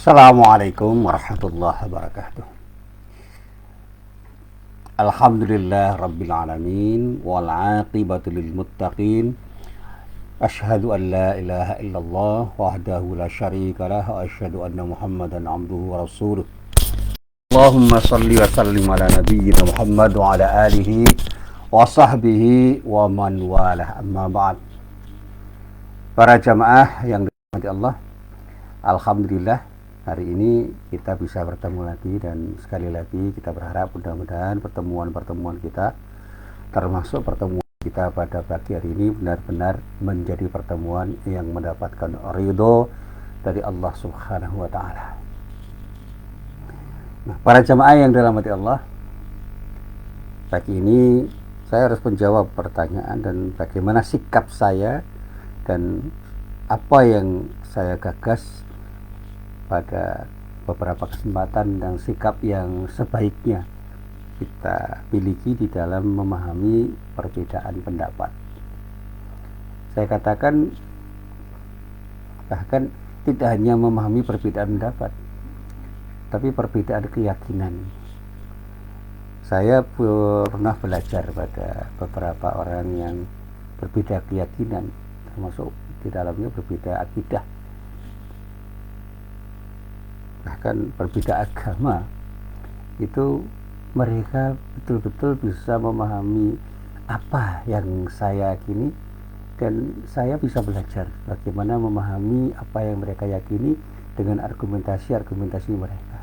Assalamualaikum warahmatullahi wabarakatuh. Alhamdulillah rabbil alamin wal aqibatu lil muttaqin. Asyhadu an la ilaha illallah wahdahu la syarika lah wa asyhadu anna Muhammadan abduhu wa rasuluh. Allahumma salli wa sallim ala nabiyyina Muhammad wa ala alihi wa sahbihi wa man walah. Amma ba'd. Para jamaah yang dirahmati Allah, alhamdulillah hari ini kita bisa bertemu lagi, dan sekali lagi kita berharap mudah-mudahan pertemuan-pertemuan kita, termasuk pertemuan kita pada pagi hari ini, benar-benar menjadi pertemuan yang mendapatkan ridho dari Allah Subhanahu wa Ta'ala. Nah, para jamaah yang dirahmati Allah, pagi ini saya harus menjawab pertanyaan dan bagaimana sikap saya dan apa yang saya gagas pada beberapa kesempatan dan sikap yang sebaiknya kita miliki di dalam memahami perbedaan pendapat. Saya katakan bahkan tidak hanya memahami perbedaan pendapat, tapi perbedaan keyakinan. Saya pernah belajar pada beberapa orang yang berbeda keyakinan, termasuk di dalamnya berbeda akidah, bahkan berbeda agama. Itu mereka betul-betul bisa memahami apa yang saya yakini, dan saya bisa belajar bagaimana memahami apa yang mereka yakini dengan argumentasi mereka.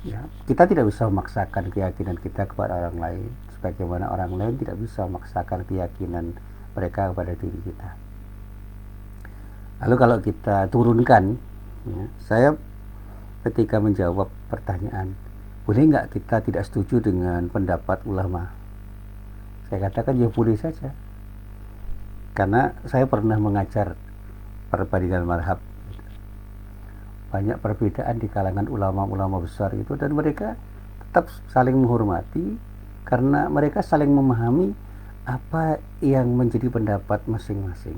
Ya, kita tidak bisa memaksakan keyakinan kita kepada orang lain, sebagaimana orang lain tidak bisa memaksakan keyakinan mereka kepada diri kita. Lalu kalau kita turunkan, ya, saya ketika menjawab pertanyaan, boleh nggak kita tidak setuju dengan pendapat ulama? Saya katakan ya boleh saja, karena saya pernah mengajar perbandingan mazhab. Banyak perbedaan di kalangan ulama-ulama besar itu, dan mereka tetap saling menghormati karena mereka saling memahami apa yang menjadi pendapat masing-masing,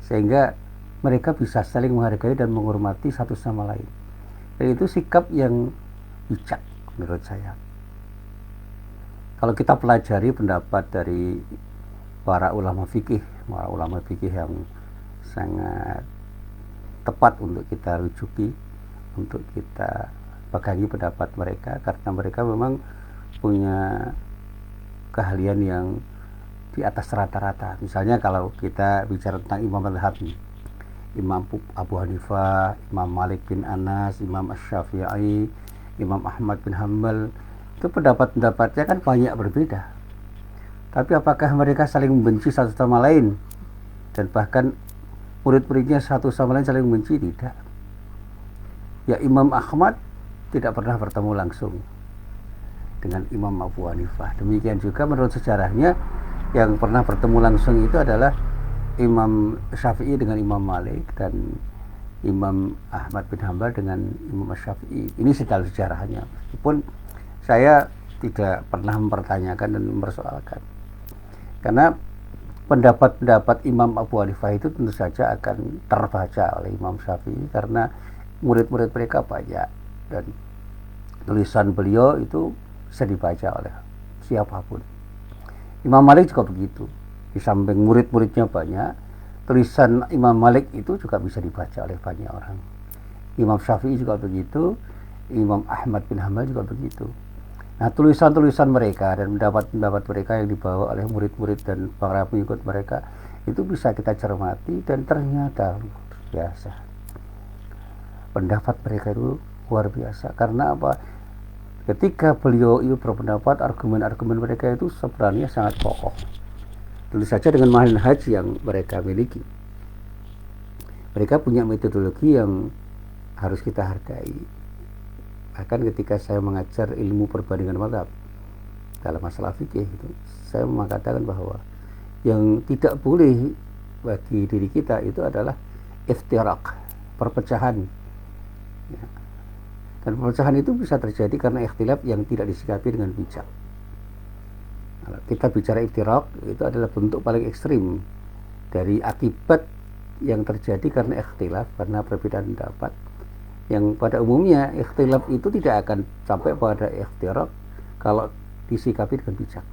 sehingga mereka bisa saling menghargai dan menghormati satu sama lain. Dan itu sikap yang bijak menurut saya. Kalau kita pelajari pendapat dari para ulama fikih yang sangat tepat untuk kita rujuki, untuk kita pegangi pendapat mereka, karena mereka memang punya keahlian yang di atas rata-rata. Misalnya kalau kita bicara tentang imam mazhab, Imam Abu Hanifah, Imam Malik bin Anas, Imam Asy-Syafi'i, Imam Ahmad bin Hanbal, itu pendapat-pendapatnya kan banyak berbeda. Tapi apakah mereka saling membenci satu sama lain, dan bahkan murid-muridnya satu sama lain saling membenci? Tidak. Ya, Imam Ahmad tidak pernah bertemu langsung dengan Imam Abu Hanifah. Demikian juga menurut sejarahnya yang pernah bertemu langsung itu adalah Imam Syafi'i dengan Imam Malik, dan Imam Ahmad bin Hanbal dengan Imam Syafi'i. Ini sejarahnya. Meskipun saya tidak pernah mempertanyakan dan mempersoalkan, karena pendapat-pendapat Imam Abu Hanifah itu tentu saja akan terbaca oleh Imam Syafi'i, karena murid-murid mereka banyak, dan tulisan beliau itu bisa dibaca oleh siapapun. Imam Malik juga begitu. Di samping murid-muridnya banyak, tulisan Imam Malik itu juga bisa dibaca oleh banyak orang. Imam Syafi'i juga begitu, Imam Ahmad bin Hanbal juga begitu. Nah, tulisan-tulisan mereka dan pendapat-pendapat mereka yang dibawa oleh murid-murid dan para pengikut mereka itu bisa kita cermati, dan ternyata luar biasa. Pendapat mereka itu luar biasa. Karena apa? Ketika beliau itu berpendapat, argumen-argumen mereka itu sebenarnya sangat kokoh. Tentu saja dengan manhaj yang mereka miliki. Mereka punya metodologi yang harus kita hargai. Bahkan ketika saya mengajar ilmu perbandingan mazhab dalam masalah fikih itu, saya mengatakan bahwa yang tidak boleh bagi diri kita itu adalah iftirak, perpecahan. Ya. Dan perpecahan itu bisa terjadi karena ikhtilaf yang tidak disikapi dengan bijak. Kalau kita bicara iftirak, itu adalah bentuk paling ekstrim dari akibat yang terjadi karena ikhtilaf, karena perbedaan pendapat, yang pada umumnya ikhtilaf itu tidak akan sampai pada iftirak kalau disikapi dengan bijak.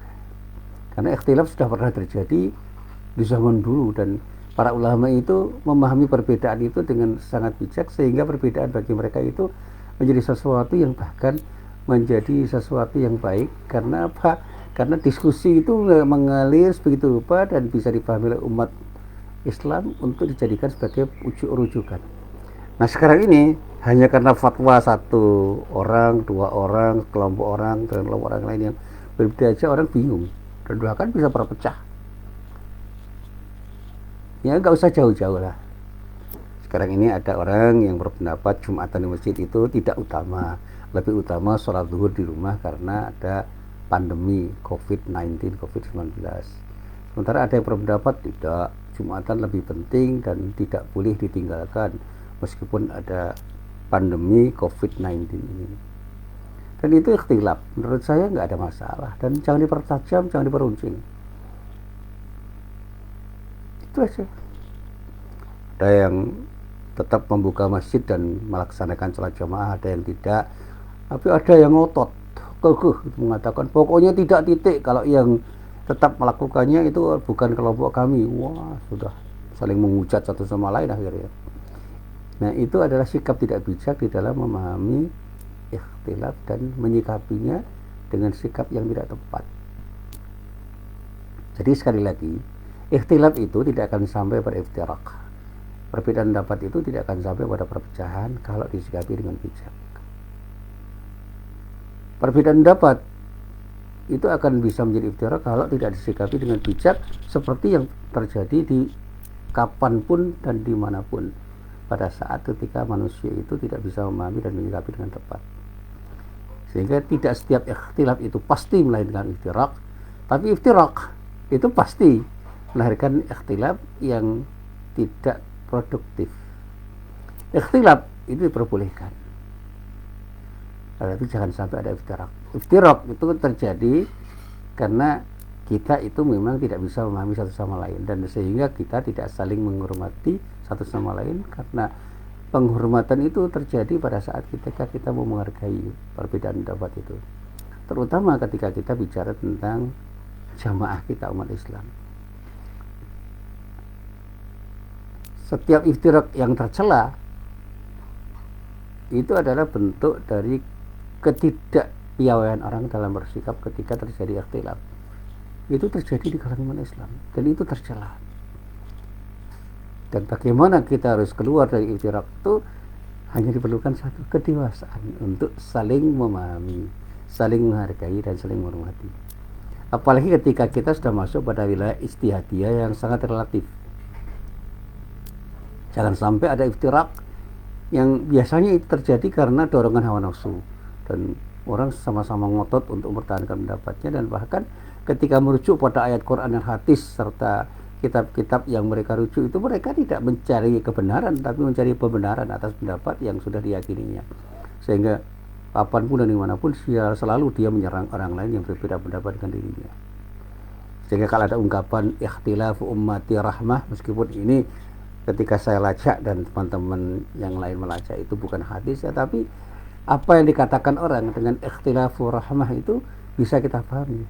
Karena ikhtilaf sudah pernah terjadi di zaman dulu, dan para ulama itu memahami perbedaan itu dengan sangat bijak, sehingga perbedaan bagi mereka itu menjadi sesuatu yang bahkan menjadi sesuatu yang baik. Karena apa? Karena diskusi itu mengalir begitu rupa dan bisa dipahami oleh umat Islam untuk dijadikan sebagai rujukan. Nah sekarang ini hanya karena fatwa satu orang, dua orang, kelompok orang, dan kelompok orang lain yang berbeda aja orang bingung dan bahkan bisa berpecah. Ya nggak usah jauh-jauh lah. Sekarang ini ada orang yang berpendapat Jumatan di masjid itu tidak utama, lebih utama sholat zuhur di rumah karena ada pandemi COVID-19, COVID-19. Sementara ada yang berpendapat tidak, Jumatan lebih penting dan tidak boleh ditinggalkan meskipun ada pandemi COVID-19 ini. Dan itu ikhtilaf, menurut saya nggak ada masalah, dan jangan dipertajam, jangan diperuncing. Itu aja. Ada yang tetap membuka masjid dan melaksanakan sholat jamaah, ada yang tidak, tapi ada yang ngotot mengatakan pokoknya tidak, titik. Kalau yang tetap melakukannya itu bukan kelompok kami. Wah, sudah saling menghujat satu sama lain akhirnya. Nah itu adalah sikap tidak bijak di dalam memahami ikhtilaf dan menyikapinya dengan sikap yang tidak tepat. Jadi sekali lagi, ikhtilaf itu tidak akan sampai pada iftirak. Perbedaan pendapat itu tidak akan sampai pada perpecahan kalau disikapi dengan bijak. Perbedaan pendapat itu akan bisa menjadi iftirak kalau tidak disikapi dengan bijak, seperti yang terjadi di kapanpun dan dimanapun pada saat ketika manusia itu tidak bisa memahami dan menyikapi dengan tepat. Sehingga tidak setiap ikhtilaf itu pasti melahirkan iftirak, tapi iftirak itu pasti melahirkan ikhtilaf yang tidak produktif. Ikhtilaf itu diperbolehkan, tapi jangan sampai ada iftirak. Iftirak itu terjadi karena kita itu memang tidak bisa memahami satu sama lain, dan sehingga kita tidak saling menghormati satu sama lain, karena penghormatan itu terjadi pada saat ketika kita mau menghargai perbedaan pendapat itu, terutama ketika kita bicara tentang jamaah kita umat Islam. Setiap iftirak yang tercela itu adalah bentuk dari ketidakpiawaian orang dalam bersikap ketika terjadi ikhtilaf. Itu terjadi di kalangan umat Islam dan itu tercela. Dan bagaimana kita harus keluar dari iftirak itu hanya diperlukan satu, kedewasaan untuk saling memahami, saling menghargai dan saling menghormati. Apalagi ketika kita sudah masuk pada wilayah ijtihadiyah yang sangat relatif. Jangan sampai ada iftirak yang biasanya itu terjadi karena dorongan hawa nafsu, dan orang sama-sama ngotot untuk mempertahankan pendapatnya, dan bahkan ketika merujuk pada ayat Quran dan hadis serta kitab-kitab yang mereka rujuk itu, mereka tidak mencari kebenaran tapi mencari pembenaran atas pendapat yang sudah diyakininya, sehingga kapanpun dan dimanapun selalu dia menyerang orang lain yang berbeda pendapat dengan dirinya. Sehingga kalau ada ungkapan ikhtilafu ummati rahmah, meskipun ini ketika saya lacak dan teman-teman yang lain melacak itu bukan hadis ya, tapi apa yang dikatakan orang dengan ikhtilafu rahmah itu bisa kita pahami.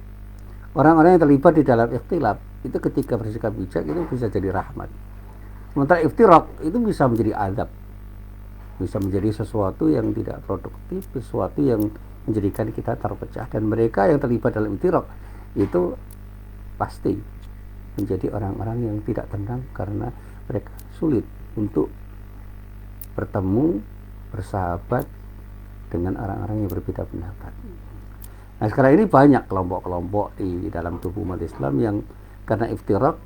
Orang-orang yang terlibat di dalam ikhtilaf itu ketika bersikap bijak itu bisa jadi rahmat. Sementara iftirak itu bisa menjadi azab, bisa menjadi sesuatu yang tidak produktif, sesuatu yang menjadikan kita terpecah. Dan mereka yang terlibat dalam iftirak itu pasti menjadi orang-orang yang tidak tenang karena mereka sulit untuk bertemu, bersahabat dengan orang-orang yang berbeda pendapat. Nah sekarang ini banyak kelompok-kelompok di dalam tubuh umat Islam yang karena iftirak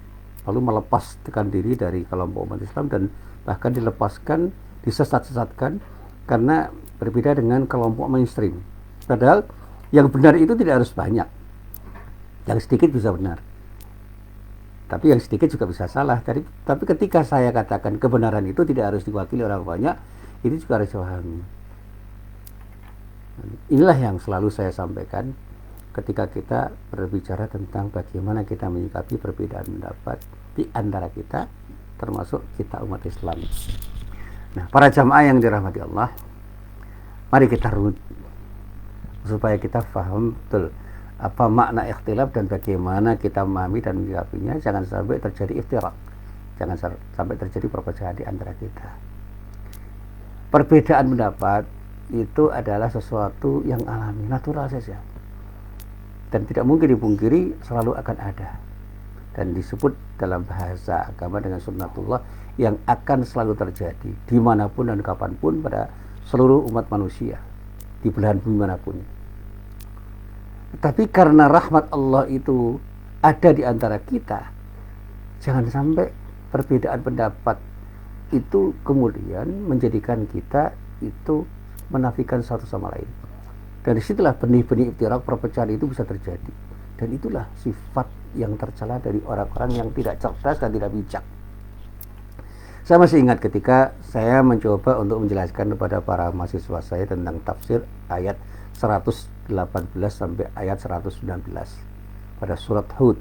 lalu melepaskan diri dari kelompok umat Islam dan bahkan dilepaskan, disesat-sesatkan karena berbeda dengan kelompok mainstream. Padahal yang benar itu tidak harus banyak, yang sedikit bisa benar, tapi yang sedikit juga bisa salah. Tapi ketika saya katakan kebenaran itu tidak harus diwakili orang banyak, itu juga harus dipahami. Inilah yang selalu saya sampaikan ketika kita berbicara tentang bagaimana kita menyikapi perbedaan pendapat di antara kita termasuk kita umat Islam. Nah, para jamaah yang dirahmati Allah, mari kita runut supaya kita paham betul apa makna ikhtilaf dan bagaimana kita memahami dan menyikapinya. Jangan sampai terjadi iftirak, jangan sampai terjadi perpecahan di antara kita. Perbedaan pendapat itu adalah sesuatu yang alami, natural saja, dan tidak mungkin dipungkiri, selalu akan ada, dan disebut dalam bahasa agama dengan sunnatullah yang akan selalu terjadi dimanapun dan kapanpun pada seluruh umat manusia di belahan bumi manapun. Tapi karena rahmat Allah itu ada di antara kita, jangan sampai perbedaan pendapat itu kemudian menjadikan kita itu menafikan satu sama lain. Dan disitulah benih-benih iftirak, perpecahan itu bisa terjadi. Dan itulah sifat yang tercela dari orang-orang yang tidak cerdas dan tidak bijak. Saya masih ingat ketika saya mencoba untuk menjelaskan kepada para mahasiswa saya tentang tafsir ayat 118 sampai ayat 119 pada surat Hud.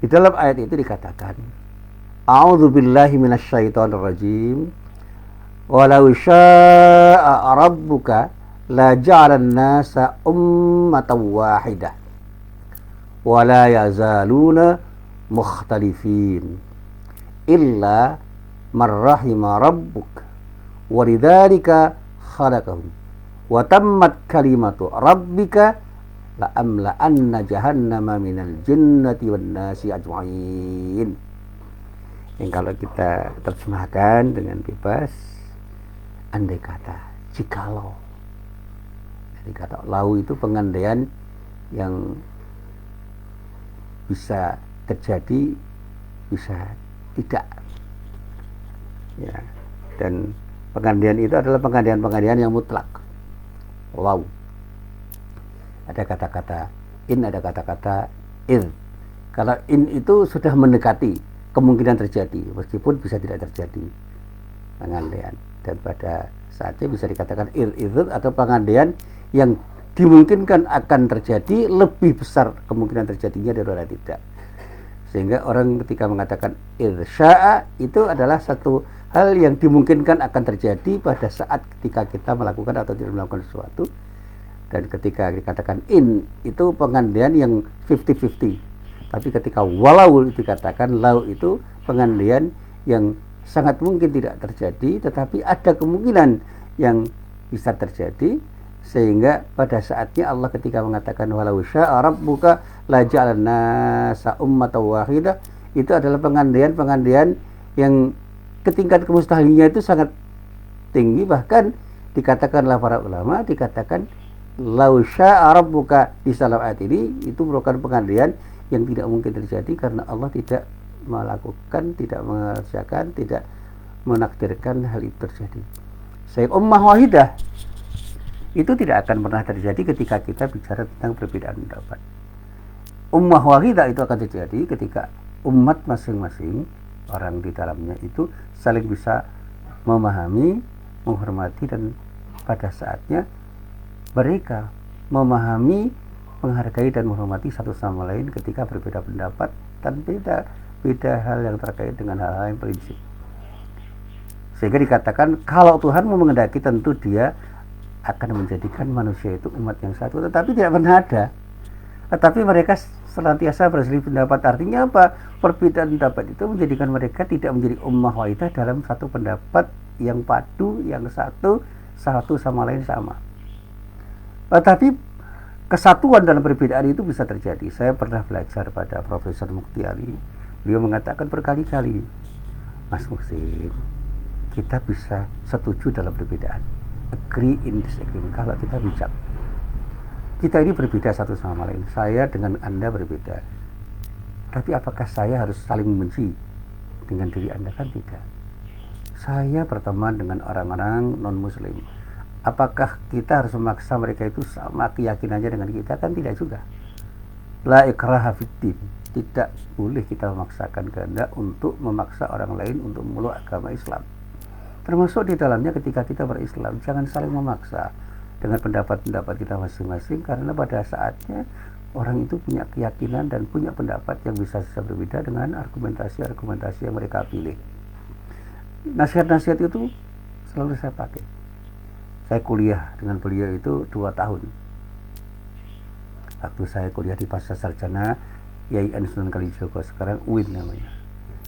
Di dalam ayat itu dikatakan, A'udzubillahi minasyaitonirrajim. Walau syaa rabbuka la ja'alan nasa ummatan wahidah wa la yazaluna mukhtalifin illa man rahima rabbuk wa lidzalika khalaqahum wa tammat kalimatu rabbika la amla'anna jahannama minal jinnati wan nasi ajma'in. Yang kalau kita terjemahkan dengan bebas, andai kata, jikalau. Jadi kata lau itu pengandaian yang bisa terjadi, bisa tidak. Ya. Dan pengandaian itu adalah pengandaian yang mutlak. Lau. Ada kata-kata in, ada kata-kata il. Kalau in itu sudah mendekati kemungkinan terjadi, meskipun bisa tidak terjadi pengandaian. Dan pada saatnya bisa dikatakan il atau pengandaian yang dimungkinkan akan terjadi, lebih besar kemungkinan terjadinya daripada tidak. Sehingga orang ketika mengatakan irsya'a itu adalah satu hal yang dimungkinkan akan terjadi pada saat ketika kita melakukan atau tidak melakukan sesuatu. Dan ketika dikatakan in itu pengandaian yang 50-50. Tapi ketika walau dikatakan lau itu pengandaian yang sangat mungkin tidak terjadi, tetapi ada kemungkinan yang bisa terjadi. Sehingga pada saatnya Allah ketika mengatakan walau syaa rabbuka la ja'alan nasa ummatan wahidah, itu adalah pengandaian yang ketingkat kemustahilannya itu sangat tinggi. Bahkan dikatakanlah para ulama, dikatakan lau syaa rabbuka di dalam ayat ini itu merupakan pengandaian yang tidak mungkin terjadi karena Allah tidak melakukan, tidak mengerjakan, tidak menakdirkan hal itu terjadi. Sehingga ummah wahidah itu tidak akan pernah terjadi ketika kita bicara tentang perbedaan pendapat. Ummah wahidah itu akan terjadi ketika umat masing-masing orang di dalamnya itu saling bisa memahami, menghormati, dan pada saatnya mereka memahami, menghargai dan menghormati satu sama lain ketika berbeda pendapat dan beda hal yang terkait dengan hal-hal yang prinsip. Sehingga dikatakan kalau Tuhan mau mengendaki, tentu Dia akan menjadikan manusia itu umat yang satu, tetapi tidak pernah ada. Tetapi mereka senantiasa berselisih pendapat. Artinya apa? Perbedaan pendapat itu menjadikan mereka tidak menjadi ummah wahidah dalam satu pendapat yang padu, yang satu sama lain sama. Tetapi kesatuan dalam perbedaan itu bisa terjadi. Saya pernah belajar pada Profesor Mukti Ali. Beliau mengatakan berkali-kali, Mas Muhsin, kita bisa setuju dalam perbedaan, agree in disagreement, kalau kita bijak. Kita ini berbeda satu sama lain. Saya dengan Anda berbeda. Tapi apakah saya harus saling membenci dengan diri Anda? Kan tidak. Saya berteman dengan orang-orang non-muslim. Apakah kita harus memaksa mereka itu sama keyakinannya dengan kita? Kan tidak juga. La ikraha fiddin. Tidak boleh kita memaksakan kehendak untuk memaksa orang lain untuk memeluk agama Islam. Termasuk di dalamnya ketika kita berislam, jangan saling memaksa dengan pendapat-pendapat kita masing-masing, karena pada saatnya orang itu punya keyakinan dan punya pendapat yang bisa berbeda dengan argumentasi-argumentasi yang mereka pilih. Nasihat-nasihat itu selalu saya pakai. Saya kuliah dengan beliau itu 2 tahun. Waktu saya kuliah di Pasca Sarjana IAIN Sunan Kalijogo, sekarang UIN namanya.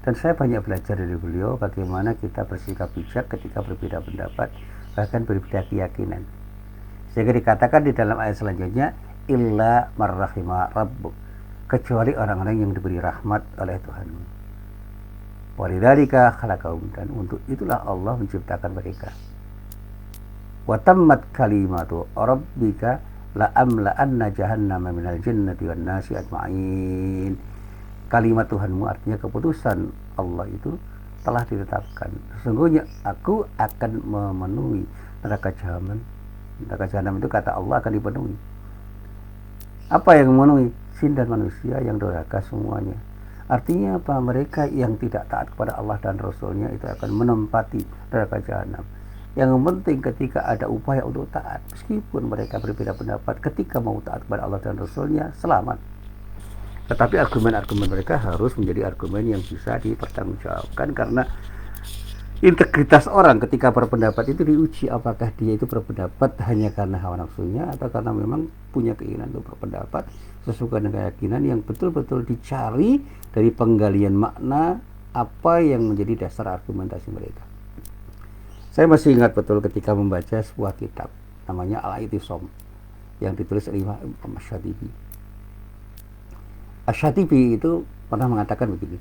Dan saya banyak belajar dari beliau bagaimana kita bersikap bijak ketika berbeda pendapat, bahkan berbeda keyakinan. Sehingga dikatakan di dalam ayat selanjutnya, illa marrahima rabbuk, kecuali orang-orang yang diberi rahmat oleh Tuhanmu. Walidzalika khalaqahum, dan untuk itulah Allah menciptakan mereka. Wa tammat kalimatu rabbika la amla'anna jahannama minal jinnati wan nasi ajma'in. Kalimat Tuhanmu artinya keputusan Allah itu telah ditetapkan. Sesungguhnya aku akan memenuhi neraka jahanam. Neraka jahanam itu kata Allah akan dipenuhi. Apa yang memenuhi? Jin dan manusia yang durhaka semuanya. Artinya apa? Mereka yang tidak taat kepada Allah dan Rasulnya itu akan menempati neraka jahanam. Yang penting ketika ada upaya untuk taat, meskipun mereka berbeda pendapat, ketika mau taat kepada Allah dan Rasulnya, selamat. Tetapi argumen-argumen mereka harus menjadi argumen yang bisa dipertanggungjawabkan, karena integritas orang ketika berpendapat itu diuji, apakah dia itu berpendapat hanya karena hawa nafsunya atau karena memang punya keinginan untuk berpendapat sesuai dengan keyakinan yang betul-betul dicari dari penggalian makna apa yang menjadi dasar argumentasi mereka. Saya masih ingat betul ketika membaca sebuah kitab namanya Al-I'tisam yang ditulis oleh Imam Asy-Syatibi. Asy-Syatibi itu pernah mengatakan begini,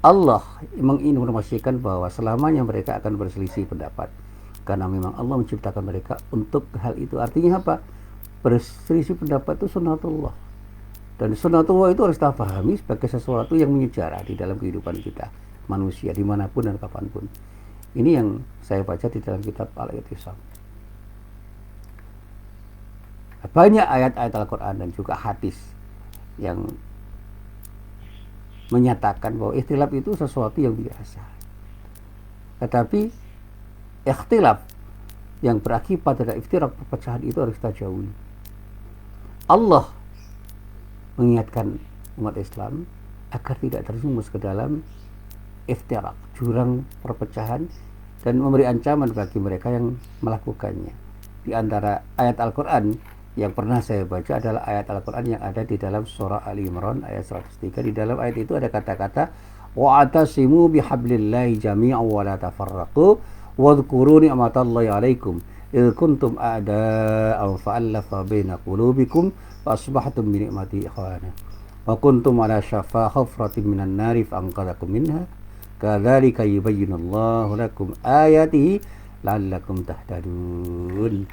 Allah menginformasikan bahwa selamanya mereka akan berselisih pendapat, karena memang Allah menciptakan mereka untuk hal itu. Artinya apa? Berselisih pendapat itu sunnatullah, dan sunnatullah itu harus kita pahami sebagai sesuatu yang menyejarah di dalam kehidupan kita manusia dimanapun dan kapanpun. Ini yang saya baca di dalam kitab Al-I'tisam. Banyak ayat-ayat Al-Quran dan juga hadis yang menyatakan bahwa ikhtilaf itu sesuatu yang biasa. Tetapi ikhtilaf yang berakibat dari iftirak, perpecahan, itu harus kita jauhi. Allah mengingatkan umat Islam agar tidak terjerumus ke dalam iftirak, jurang perpecahan, dan memberi ancaman bagi mereka yang melakukannya. Di antara ayat Al-Quran yang pernah saya baca adalah ayat Al-Quran yang ada di dalam surah Ali Imran ayat 103. Di dalam ayat itu ada kata-kata wa'atasimu bihablillahi jami'an wa la tafarraqu wadhkuru ni'matallahi 'alaikum idh kuntum a'da'an fa'alafa baina qulubikum fa asbahtum bi ni'mati ikhwana wa kuntum 'ala syafa hufratin minan nari fa'anqadhakum minha kadzalika yubayyinullahu lakum ayatihi la'allakum tahtadun.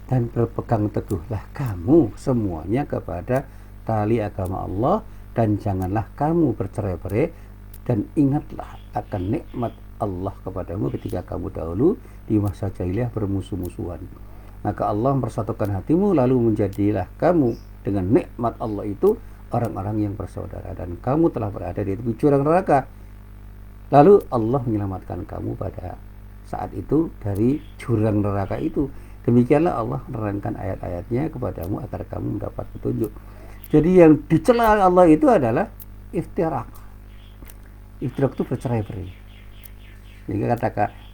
Dan berpegang teguhlah kamu semuanya kepada tali agama Allah, dan janganlah kamu bercerai-berai, dan ingatlah akan nikmat Allah kepadamu ketika kamu dahulu di masa jahiliyah bermusuh-musuhan. Maka Allah mempersatukan hatimu, lalu menjadilah kamu dengan nikmat Allah itu orang-orang yang bersaudara, dan kamu telah berada di tepi jurang neraka. Lalu Allah menyelamatkan kamu pada saat itu dari jurang neraka itu. Demikianlah Allah menerangkan ayat-ayatnya kepadamu agar kamu mendapat petunjuk. Jadi yang dicela Allah itu adalah iftirak. Iftirak itu bercerai-berai. Jadi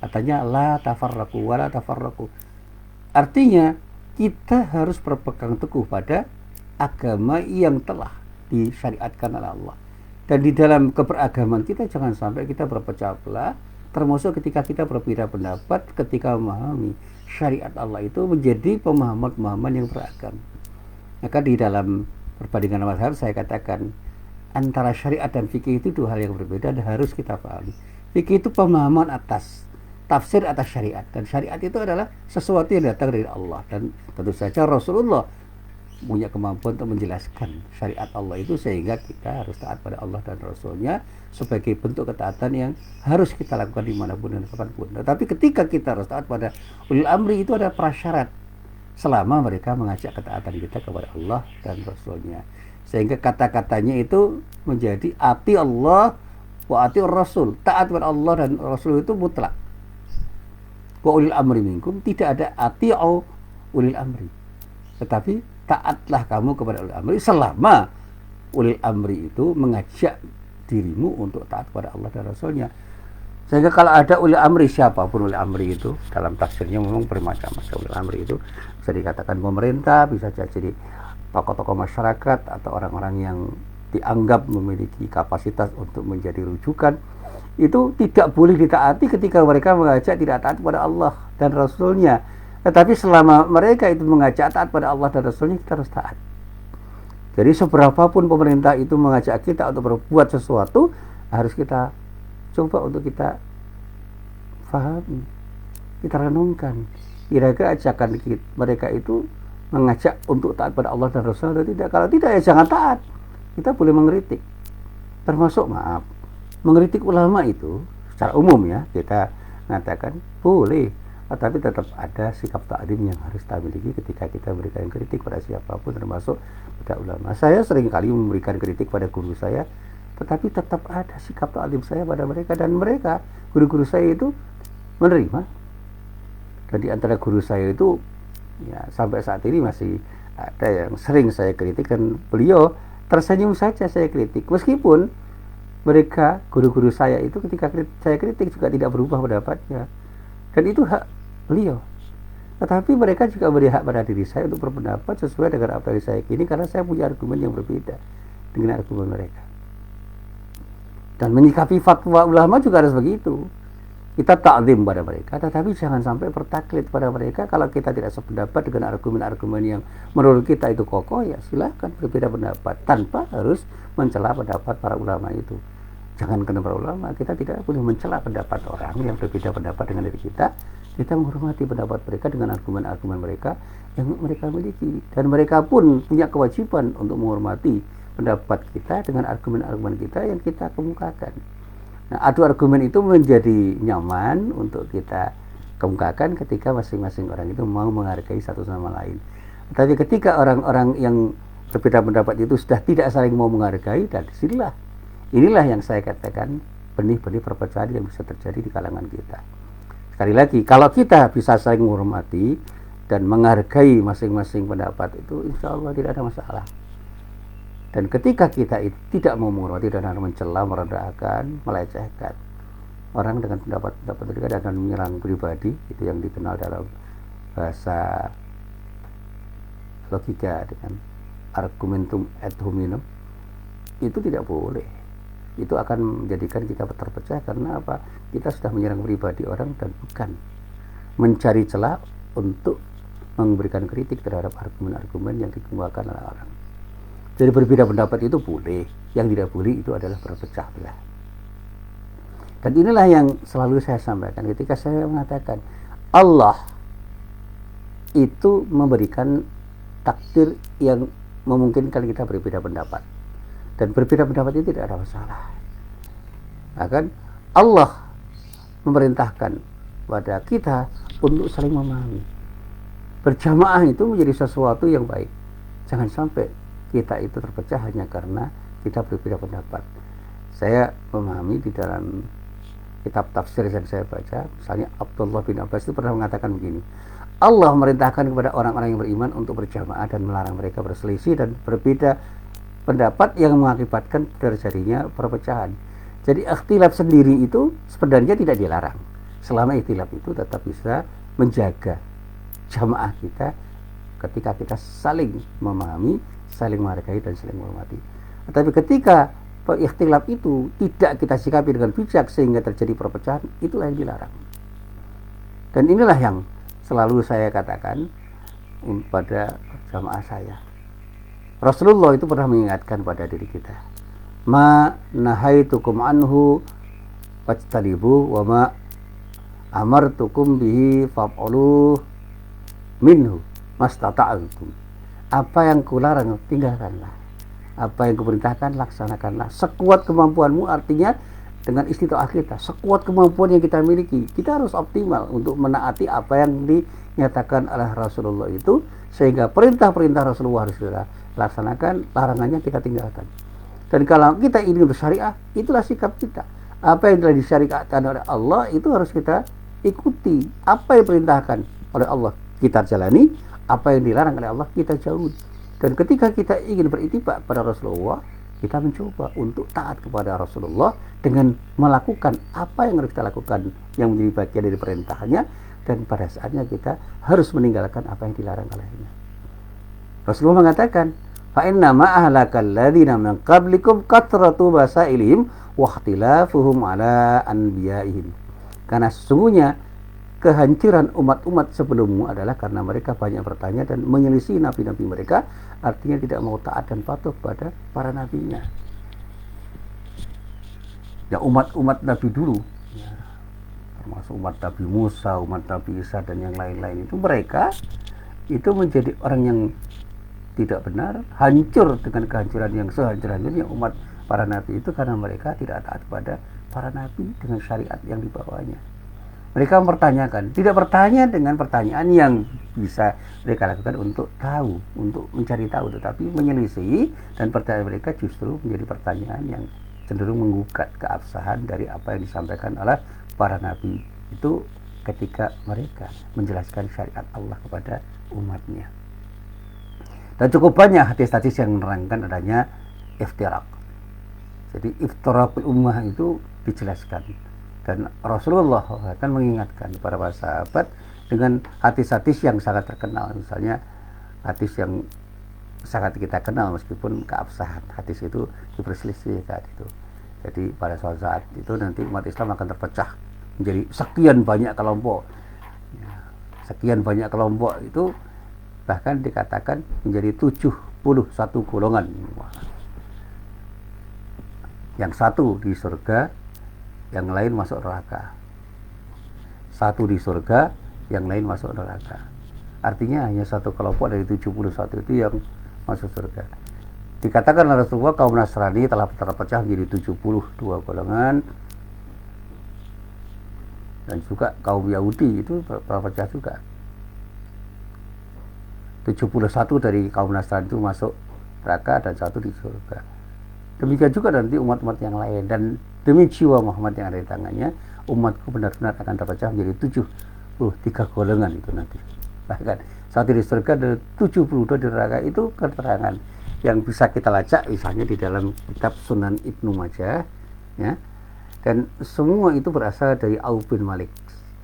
katanya la tafarraqu wa la tafarraqu. Artinya kita harus berpegang teguh pada agama yang telah disyariatkan oleh Allah. Dan di dalam keberagaman kita jangan sampai kita berpecah belah, termasuk ketika kita berbeda pendapat ketika memahami syariat Allah itu menjadi pemahaman-pemahaman yang beragam. Maka di dalam perbandingan mazhab saya katakan antara syariat dan fikih itu dua hal yang berbeda dan harus kita pahami. Fikih itu pemahaman atas tafsir atas syariat, dan syariat itu adalah sesuatu yang datang dari Allah, dan tentu saja Rasulullah punya kemampuan untuk menjelaskan syariat Allah itu sehingga kita harus taat pada Allah dan Rasulnya sebagai bentuk ketaatan yang harus kita lakukan dimanapun dan kapanpun. Tetapi ketika kita harus taat pada ulil amri itu ada prasyarat selama mereka mengajak ketaatan kita kepada Allah dan Rasulnya, sehingga kata-katanya itu menjadi ati Allah wa ati Rasul. Taat kepada Allah dan Rasul itu mutlak. Wa ulil amri minkum, tidak ada ati'u ulil amri. Tetapi taatlah kamu kepada ulil amri selama ulil amri itu mengajak dirimu untuk taat kepada Allah dan Rasulnya. Sehingga kalau ada ulil amri, siapapun ulil amri itu, dalam tafsirnya memang bermacam-macam. Ulil amri itu bisa dikatakan pemerintah, bisa jadi tokoh-tokoh masyarakat atau orang-orang yang dianggap memiliki kapasitas untuk menjadi rujukan. Itu tidak boleh ditaati ketika mereka mengajak tidak taat kepada Allah dan Rasulnya. Tetapi selama mereka itu mengajak taat pada Allah dan Rasulnya, kita harus taat. Jadi seberapapun pemerintah itu mengajak kita untuk berbuat sesuatu, harus kita coba untuk kita pahami, kita renungkan. Kira-kira ajakan mereka itu mengajak untuk taat pada Allah dan Rasul atau tidak. Kalau tidak, ya jangan taat. Kita boleh mengkritik. Termasuk mengkritik ulama itu secara umum ya, kita mengatakan boleh. Tetapi tetap ada sikap ta'lim yang harus kita miliki ketika kita memberikan kritik pada siapapun, termasuk pada ulama. Saya sering kali memberikan kritik pada guru saya, tetapi tetap ada sikap ta'lim saya pada mereka, dan mereka, guru-guru saya itu menerima. Dan di antara guru saya itu ya sampai saat ini masih ada yang sering saya kritik, dan beliau tersenyum saja saya kritik, meskipun mereka, guru-guru saya itu ketika saya kritik juga tidak berubah pendapatnya, dan itu hak beliau. Tetapi mereka juga beri hak pada diri saya untuk berpendapat sesuai dengan apa yang saya yakini, karena saya punya argumen yang berbeda dengan argumen mereka. Dan menyikapi fatwa ulama juga harus begitu. Kita takzim pada mereka, tetapi jangan sampai bertaklid pada mereka. Kalau kita tidak sependapat dengan argumen-argumen yang menurut kita itu kokoh, ya silahkan berbeda pendapat, tanpa harus mencela pendapat para ulama itu. Jangan kena para ulama, kita tidak boleh mencela pendapat orang yang berbeda pendapat dengan diri kita. Kita menghormati pendapat mereka dengan argumen-argumen mereka yang mereka miliki, dan mereka pun punya kewajiban untuk menghormati pendapat kita dengan argumen-argumen kita yang kita kemukakan. Nah, adu argumen itu menjadi nyaman untuk kita kemukakan ketika masing-masing orang itu mau menghargai satu sama lain. Tapi ketika orang-orang yang berbeda pendapat itu sudah tidak saling mau menghargai, dan inilah yang saya katakan benih-benih perpecahan yang bisa terjadi di kalangan kita. Sekali lagi, kalau kita bisa saling menghormati dan menghargai masing-masing pendapat itu, insya Allah tidak ada masalah. Dan ketika kita itu tidak mau menghormati dan mencela, merendahkan, melecehkan orang dengan pendapat-pendapat mereka dan menyerang pribadi, itu yang dikenal dalam bahasa logika dengan argumentum ad hominem, itu tidak boleh. Itu akan menjadikan kita terpecah. Karena apa? Kita sudah menyerang pribadi orang dan bukan mencari celah untuk memberikan kritik terhadap argumen-argumen yang dikemukakan oleh orang. Jadi berbeda pendapat itu boleh, yang tidak boleh itu adalah berpecah belah. Dan inilah yang selalu saya sampaikan ketika saya mengatakan Allah itu memberikan takdir yang memungkinkan kita berbeda pendapat. Dan berbeda pendapat itu tidak ada masalah. Bahkan Allah memerintahkan pada kita untuk saling memahami. Berjamaah itu menjadi sesuatu yang baik. Jangan sampai kita itu terpecah hanya karena kita berbeda pendapat. Saya memahami di dalam kitab tafsir yang saya baca, misalnya Abdullah bin Abbas itu pernah mengatakan begini, Allah memerintahkan kepada orang-orang yang beriman untuk berjamaah dan melarang mereka berselisih dan berbeda pendapat yang mengakibatkan terjadinya perpecahan. Jadi ikhtilaf sendiri itu sebenarnya tidak dilarang, selama ikhtilaf itu tetap bisa menjaga jamaah kita ketika kita saling memahami, saling menghargai dan saling menghormati. Tapi ketika ikhtilaf itu tidak kita sikapi dengan bijak sehingga terjadi perpecahan, itulah yang dilarang. Dan inilah yang selalu saya katakan pada jamaah saya. Rasulullah itu pernah mengingatkan pada diri kita, ma nahaitukum anhu fajtanibu wa ma amartukum bihi fa'alu minhu mastata'tum. Apa yang kularang tinggalkanlah, apa yang kuperintahkan laksanakanlah sekuat kemampuanmu. Artinya dengan istita'ah kita, sekuat kemampuan yang kita miliki, kita harus optimal untuk menaati apa yang dinyatakan oleh Rasulullah itu, sehingga perintah-perintah Rasulullah harus kita laksanakan, larangannya kita tinggalkan. Dan kalau kita ini bersyariah, itulah sikap kita. Apa yang telah disyariatkan oleh Allah itu harus kita ikuti. Apa yang diperintahkan oleh Allah kita jalani, apa yang dilarang oleh Allah kita jauhi. Dan ketika kita ingin beritibak pada Rasulullah, kita mencoba untuk taat kepada Rasulullah dengan melakukan apa yang harus kita lakukan yang menjadi bagian dari perintahnya, dan pada saatnya kita harus meninggalkan apa yang dilarang olehnya. Rasulullah mengatakan, fa inna ma ahlakal ladzina min qablikum kathratu basailihim wa ikhtilafuhum ala anbiya'ihim. Karena sesungguhnya kehancuran umat-umat sebelummu adalah karena mereka banyak bertanya dan menyelisih nabi-nabi mereka, artinya tidak mau taat dan patuh pada para nabinya. Ya, umat-umat nabi dulu, ya, termasuk umat Nabi Musa, umat Nabi Isa dan yang lain-lain itu, mereka itu menjadi orang yang tidak benar, hancur dengan kehancuran yang sehancur-hancurnya umat para nabi itu karena mereka tidak taat pada para nabi dengan syariat yang dibawanya. Mereka mempertanyakan, tidak bertanya dengan pertanyaan yang bisa mereka lakukan untuk tahu, untuk mencari tahu, tetapi menyelisih, dan pertanyaan mereka justru menjadi pertanyaan yang cenderung menggugat keabsahan dari apa yang disampaikan oleh para nabi itu ketika mereka menjelaskan syariat Allah kepada umatnya. Dan cukup banyak hadis-hadis yang menerangkan adanya iftirak. Jadi iftirakul ummah itu dijelaskan. Dan Rasulullah akan mengingatkan para sahabat dengan hadis-hadis yang sangat terkenal. Misalnya hadis yang sangat kita kenal meskipun keabsahan hadis itu diperselisihkan itu. Jadi pada suatu saat itu nanti umat Islam akan terpecah menjadi sekian banyak kelompok. Ya, sekian banyak kelompok itu bahkan dikatakan menjadi 71 golongan. Yang satu di surga, yang lain masuk neraka. Satu di surga, yang lain masuk neraka. Artinya hanya satu kelompok dari 71 itu yang masuk surga. Dikatakan oleh Rasulullah, kaum Nasrani telah terpecah menjadi 72 golongan, dan juga kaum Yahudi itu terpecah juga. 71 dari kaum Nasrani itu masuk neraka dan satu di surga. Demikian juga nanti umat-umat yang lain, dan demi jiwa Muhammad yang ada di tangannya, umatku benar-benar akan terpecah menjadi 73 golongan itu nanti. Bahkan satu di surga dan 72 di neraka. Itu keterangan yang bisa kita lacak misalnya di dalam kitab Sunan Ibnu Majah, ya. Dan semua itu berasal dari Auf bin Malik,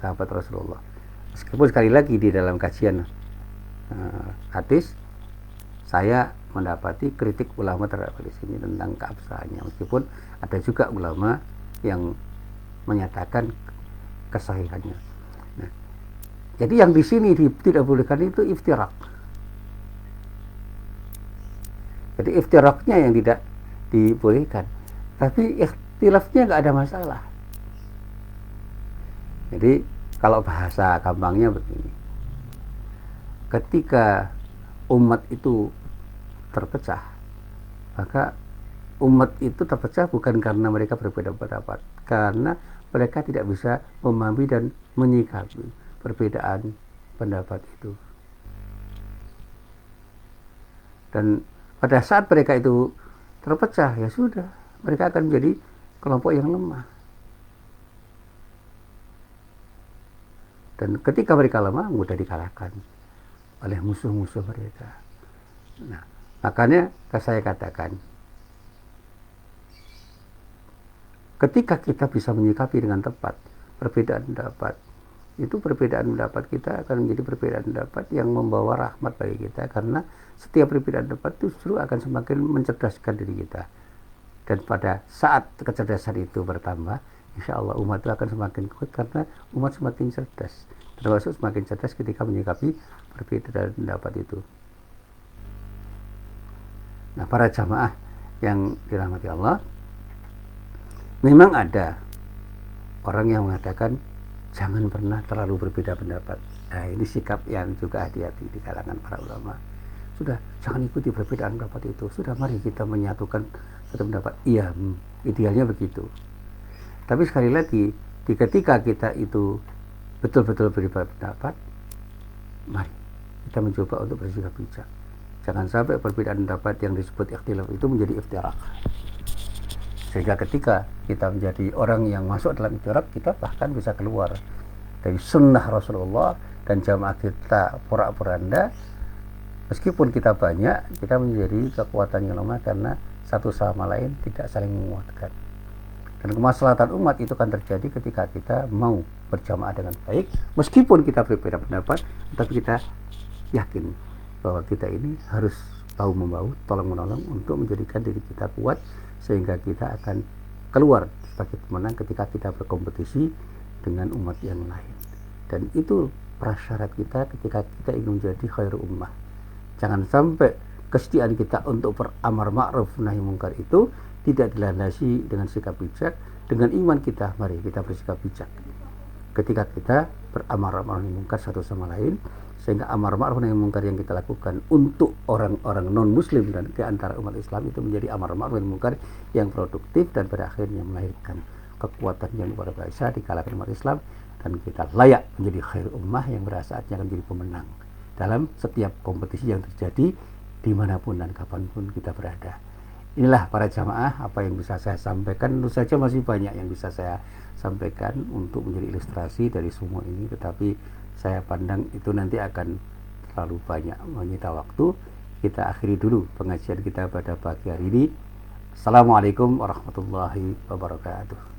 sahabat Rasulullah. Meskipun sekali lagi di dalam kajian hadis saya mendapati kritik ulama terhadap di sini tentang keabsahannya, meskipun ada juga ulama yang menyatakan kesahihannya. Nah, jadi yang di sini tidak bolehkan itu iftirak. Jadi iftiraknya yang tidak dibolehkan, tapi ikhtilafnya nggak ada masalah. Jadi kalau bahasa gampangnya begini, ketika umat itu terpecah, maka umat itu terpecah bukan karena mereka berbeda pendapat, karena mereka tidak bisa memahami dan menyikapi perbedaan pendapat itu. Dan pada saat mereka itu terpecah, ya sudah, mereka akan menjadi kelompok yang lemah. Dan ketika mereka lemah, mudah dikalahkan oleh musuh-musuh mereka. Nah, makanya saya katakan, ketika kita bisa menyikapi dengan tepat perbedaan pendapat, itu perbedaan pendapat kita akan menjadi perbedaan pendapat yang membawa rahmat bagi kita, karena setiap perbedaan pendapat itu justru akan semakin mencerdaskan diri kita. Dan pada saat kecerdasan itu bertambah, insya Allah umat itu akan semakin kuat, karena umat semakin cerdas, termasuk semakin cerdas ketika menyikapi perbedaan pendapat itu. Nah, para jamaah yang dirahmati Allah, memang ada orang yang mengatakan jangan pernah terlalu berbeda pendapat. Nah, ini sikap yang juga hati-hati di kalangan para ulama. Sudah, jangan ikuti perbedaan pendapat itu. Sudah, mari kita menyatukan satu pendapat. Iya, idealnya begitu. Tapi sekali lagi, ketika kita itu betul-betul berbeda pendapat, mari kita mencoba untuk bersikap bijak. Jangan sampai perbedaan pendapat yang disebut ikhtilaf itu menjadi iftirak. Sehingga ketika kita menjadi orang yang masuk dalam iftirak, kita bahkan bisa keluar dari sunnah Rasulullah, dan jamaah kita porak-poranda Meskipun kita banyak, kita menjadi kekuatan yang lemah karena satu sama lain tidak saling menguatkan. Dan kemaslahatan umat itu akan terjadi ketika kita mau berjamaah dengan baik, meskipun kita berbeda pendapat, tapi kita yakin bahwa kita ini harus tahu membahu, tolong menolong untuk menjadikan diri kita kuat, sehingga kita akan keluar sebagai pemenang ketika kita berkompetisi dengan umat yang lain. Dan itu prasyarat kita ketika kita ingin menjadi khairu ummah. Jangan sampai kesetiaan kita untuk beramar ma'ruf nahi mungkar itu tidak dilandasi dengan sikap bijak. Dengan iman kita, mari kita bersikap bijak ketika kita beramar ma'ruf nahi mungkar satu sama lain, sehingga amar ma'ruf nahi mungkar yang kita lakukan untuk orang-orang non muslim dan di antara umat Islam itu menjadi amar ma'ruf nahi mungkar yang produktif dan pada akhirnya melahirkan kekuatan yang luar biasa di kalangan umat Islam, dan kita layak menjadi khair ummah yang pada saatnya akan menjadi pemenang dalam setiap kompetisi yang terjadi dimanapun dan kapanpun kita berada. Inilah para jamaah apa yang bisa saya sampaikan. Tentu saja masih banyak yang bisa saya sampaikan untuk menjadi ilustrasi dari semua ini, tetapi saya pandang itu nanti akan terlalu banyak menyita waktu. Kita akhiri dulu pengajian kita pada pagi hari ini. Assalamualaikum warahmatullahi wabarakatuh.